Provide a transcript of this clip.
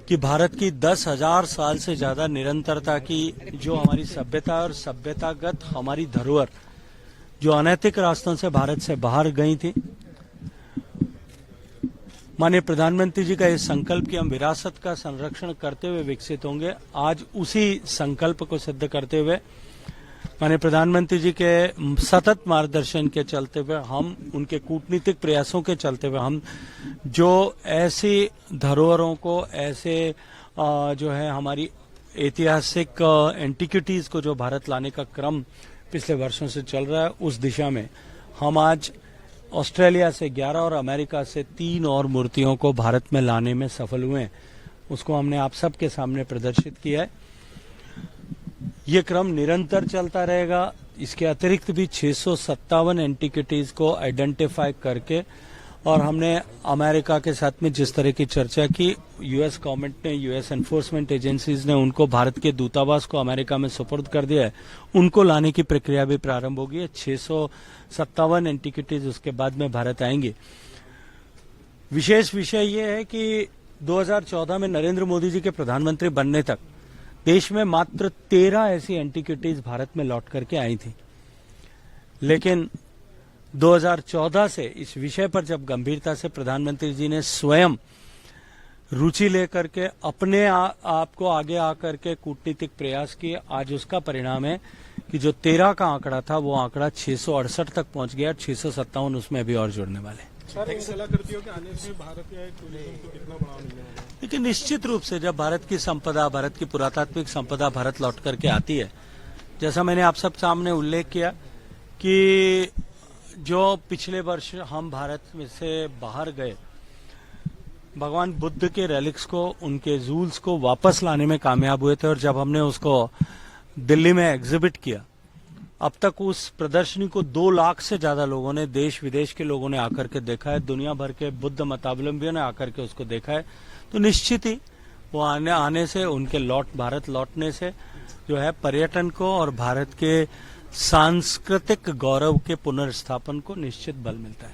कि भारत की 10,000 साल से ज्यादा निरंतरता की जो हमारी सभ्यता और सभ्यतागत हमारी धरोहर जो अनैतिक रास्तों से भारत से बाहर गई थी, माननीय प्रधानमंत्री जी का ये संकल्प कि हम विरासत का संरक्षण करते हुए विकसित होंगे, आज उसी संकल्प को सिद्ध करते हुए माननीय प्रधानमंत्री जी के सतत मार्गदर्शन के चलते हुए हम उनके कूटनीतिक प्रयासों के चलते हुए हम जो ऐसी धरोहरों को ऐसे जो है हमारी ऐतिहासिक एंटिक्विटीज को जो भारत लाने का क्रम पिछले वर्षों से चल रहा है, उस दिशा में हम आज ऑस्ट्रेलिया से 11 और अमेरिका से 3 और मूर्तियों को भारत में लाने में सफल हुए हैं। उसको हमने आप सबके सामने प्रदर्शित किया है। ये क्रम निरंतर चलता रहेगा। इसके अतिरिक्त भी 657 एंटिक्विटीज को आइडेंटिफाई करके और हमने अमेरिका के साथ में जिस तरह की चर्चा की, यूएस गवर्नमेंट ने, यूएस एनफोर्समेंट एजेंसीज ने उनको भारत के दूतावास को अमेरिका में सुपुर्द कर दिया है, उनको लाने की प्रक्रिया भी प्रारंभ होगी है। 657 एंटिक्विटीज उसके बाद में भारत आएंगी। विशेष विषय ये है कि 2014 में नरेंद्र मोदी जी के प्रधानमंत्री बनने तक देश में मात्र 13 ऐसी एंटिक्विटीज भारत में लौट करके आई थी, लेकिन 2014 से इस विषय पर जब गंभीरता से प्रधानमंत्री जी ने स्वयं रुचि लेकर के अपने आप को आगे आकर के कूटनीतिक प्रयास किए, आज उसका परिणाम है कि जो 13 का आंकड़ा था वो आंकड़ा 668 तक पहुंच गया। 657 उसमें अभी और जुड़ने वाले। सलाह करती हो कि आने से भारत या टूरिज्म को कितना बढ़ावा मिलने वाला है? लेकिन निश्चित रूप से जब भारत की संपदा, भारत की पुरातात्विक संपदा भारत लौट करके आती है, जैसा मैंने आप सब सामने उल्लेख किया कि जो पिछले वर्ष हम भारत में से बाहर गए, भगवान बुद्ध के रेलिक्स को, उनके जूल्स को वापस लाने में कामयाब हुए थे, और जब हमने उसको दिल्ली में एग्जिबिट किया, अब तक उस प्रदर्शनी को 2 लाख से ज्यादा लोगों ने, देश विदेश के लोगों ने आकर के देखा है, दुनिया भर के बुद्ध मतावलंबियों ने आकर के उसको देखा है। तो निश्चित ही वो आने से, उनके भारत लौटने से जो है पर्यटन को और भारत के सांस्कृतिक गौरव के पुनर्स्थापन को निश्चित बल मिलता है।